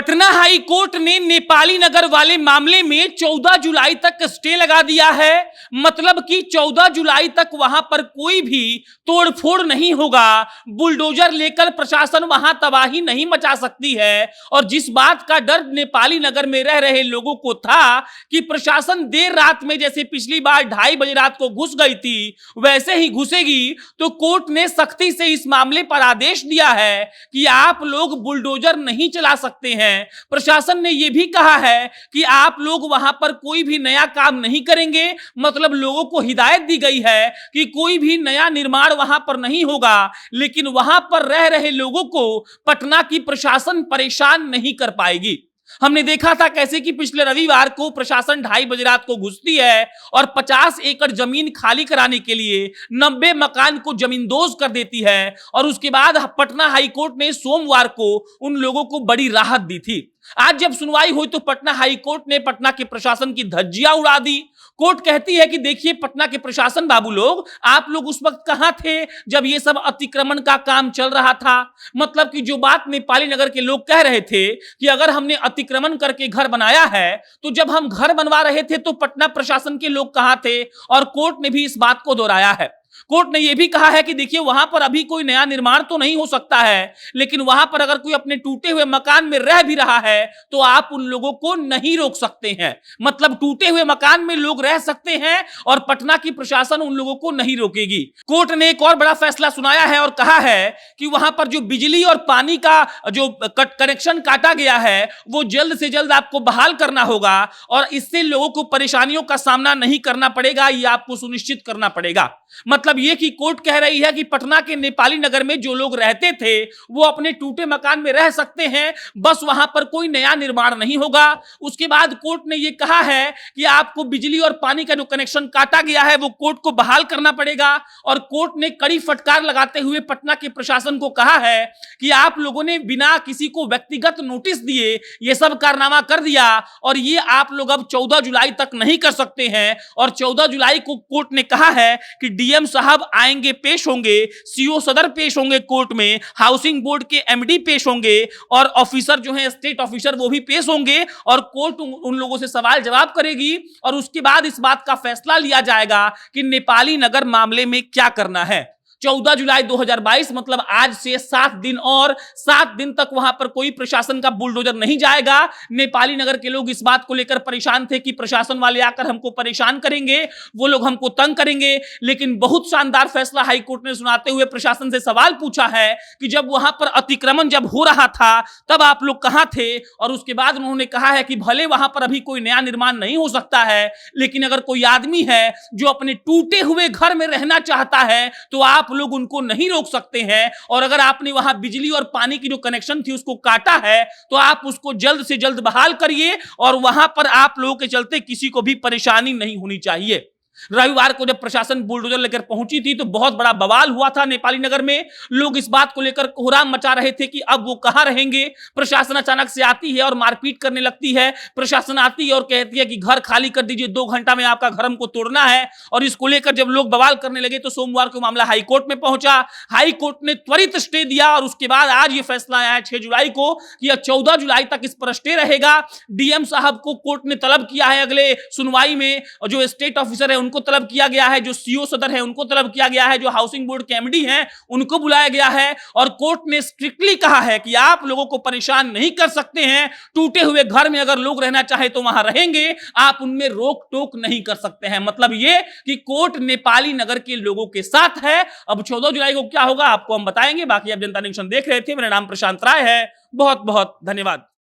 Patna high court ने नेपाली नगर वाले मामले में 14 जुलाई तक स्टे लगा दिया है। मतलब कि 14 जुलाई तक वहां पर कोई भी तोड़फोड़ नहीं होगा। बुलडोजर लेकर प्रशासन वहां तबाही नहीं मचा सकती है। और जिस बात का डर नेपाली नगर में रह रहे लोगों को था कि प्रशासन देर रात में, जैसे पिछली बार 2:30 बजे रात को घुस गई थी, वैसे ही घुसेगी, तो कोर्ट ने सख्ती से इस मामले पर आदेश दिया है कि आप लोग बुलडोजर नहीं चला सकते हैं। प्रशासन ने यह भी कहा है कि आप लोग वहां पर कोई भी नया काम नहीं करेंगे। मतलब लोगों को हिदायत दी गई है कि कोई भी नया निर्माण वहां पर नहीं होगा। लेकिन वहां पर रह रहे लोगों को पटना की प्रशासन परेशान नहीं कर पाएगी। हमने देखा था कैसे कि पिछले रविवार को प्रशासन 2:30 बजे रात को घुसती है और 50 एकड़ जमीन खाली कराने के लिए 90 मकान को जमींदोज कर देती है। और उसके बाद पटना हाईकोर्ट ने सोमवार को उन लोगों को बड़ी राहत दी थी। आज जब सुनवाई हुई तो पटना हाईकोर्ट ने पटना के प्रशासन की धज्जियां उड़ा दी। कोर्ट कहती है कि देखिए पटना के प्रशासन बाबू लोग, आप लोग उस वक्त कहां थे जब ये सब अतिक्रमण का काम चल रहा था। मतलब कि जो बात नेपाली नगर के लोग कह रहे थे कि अगर हमने अतिक्रमण करके घर बनाया है, तो जब हम घर बनवा रहे थे तो पटना प्रशासन के लोग कहां थे। और कोर्ट ने भी इस बात को दोहराया है। कोर्ट ने यह भी कहा है कि देखिए वहां पर अभी कोई नया निर्माण तो नहीं हो सकता है, लेकिन वहां पर अगर कोई अपने टूटे हुए मकान में रह भी रहा है तो आप उन लोगों को नहीं रोक सकते हैं। मतलब टूटे हुए मकान में लोग रह सकते हैं और पटना की प्रशासन उन लोगों को नहीं रोकेगी। कोर्ट ने एक और बड़ा फैसला सुनाया है और कहा है कि वहां पर जो बिजली और पानी का जो कनेक्शन काटा गया है वो जल्द से जल्द आपको बहाल करना होगा और इससे लोगों को परेशानियों का सामना नहीं करना पड़ेगा, ये आपको सुनिश्चित करना पड़ेगा। मतलब ये कि कोर्ट कह रही है कि पटना के नेपाली नगर में जो लोग रहते थे वो अपने टूटे मकान में रह सकते हैं, बस वहां पर कोई नया निर्माण नहीं होगा। उसके बाद कोर्ट ने यह कहा है कि आपको बिजली और पानी का जो कनेक्शन काटा गया है वो कोर्ट को बहाल करना पड़ेगा। और कोर्ट ने कड़ी फटकार लगाते हुए पटना के प्रशासन को कहा है कि आप लोगों ने बिना किसी को व्यक्तिगत नोटिस दिए ये सब कारनामा कर दिया और ये आप लोग अब 14 जुलाई तक नहीं कर सकते हैं। और 14 जुलाई को कोर्ट ने कहा है कि डीएम साहब आएंगे, पेश होंगे, सीओ सदर पेश होंगे कोर्ट में, हाउसिंग बोर्ड के एमडी पेश होंगे और ऑफिसर जो है स्टेट ऑफिसर वो भी पेश होंगे और कोर्ट उन लोगों से सवाल जवाब करेगी। और उसके बाद इस बात का फैसला लिया जाएगा कि नेपाली नगर मामले में क्या करना है। 14 जुलाई 2022 मतलब आज से 7 दिन और 7 दिन तक वहां पर कोई प्रशासन का बुलडोजर नहीं जाएगा। नेपाली नगर के लोग इस बात को लेकर परेशान थे कि प्रशासन वाले आकर हमको परेशान करेंगे, वो लोग हमको तंग करेंगे। लेकिन बहुत शानदार फैसला हाईकोर्ट ने सुनाते हुए प्रशासन से सवाल पूछा है कि जब वहां पर अतिक्रमण जब हो रहा था तब आप लोग कहां थे। और उसके बाद उन्होंने कहा है कि भले वहां पर अभी कोई नया निर्माण नहीं हो सकता है, लेकिन अगर कोई आदमी है जो अपने टूटे हुए घर में रहना चाहता है तो आप लोग उनको नहीं रोक सकते हैं। और अगर आपने वहां बिजली और पानी की जो कनेक्शन थी उसको काटा है तो आप उसको जल्द से जल्द बहाल करिए और वहां पर आप लोगों के चलते किसी को भी परेशानी नहीं होनी चाहिए। रविवार को जब प्रशासन बुलडोजर लेकर पहुंची थी तो बहुत बड़ा बवाल हुआ था नेपाली नगर में। लोग इस बात को लेकर कोहराम मचा रहे थे कि अब वो कहां रहेंगे। प्रशासन अचानक से आती है और मारपीट करने लगती है। प्रशासन आती है और कहती है कि घर खाली कर दीजिए, 2 घंटा में आपका घर हमको तोड़ना है। और इसको लेकर जब लोग बवाल करने लगे तो सोमवार को मामला हाईकोर्ट में पहुंचा। हाईकोर्ट ने त्वरित स्टे दिया और उसके बाद आज ये फैसला आया है 6 जुलाई को कि 14 जुलाई तक इस पर स्टे रहेगा। डीएम साहब को कोर्ट ने तलब किया है अगले सुनवाई में, और जो स्टेट ऑफिसर है उनको तलब किया गया है, जो सीओ सदर है उनको तलब किया गया है, जो हाउसिंग बोर्ड के एमडी हैं उनको बुलाया गया है। और कोर्ट ने स्ट्रिक्टली कहा है कि आप लोगों को परेशान नहीं कर सकते हैं। टूटे हुए घर में अगर लोग रहना चाहे तो वहां रहेंगे, आप उनमें रोक टोक नहीं कर सकते हैं। मतलब ये कि कोर्ट नेपाली नगर के लोगों के साथ है। अब 14 जुलाई को क्या होगा आपको हम बताएंगे। बाकी आप जनता न्यूज़ देख रहे थे, मेरा नाम प्रशांत राय है। बहुत बहुत धन्यवाद।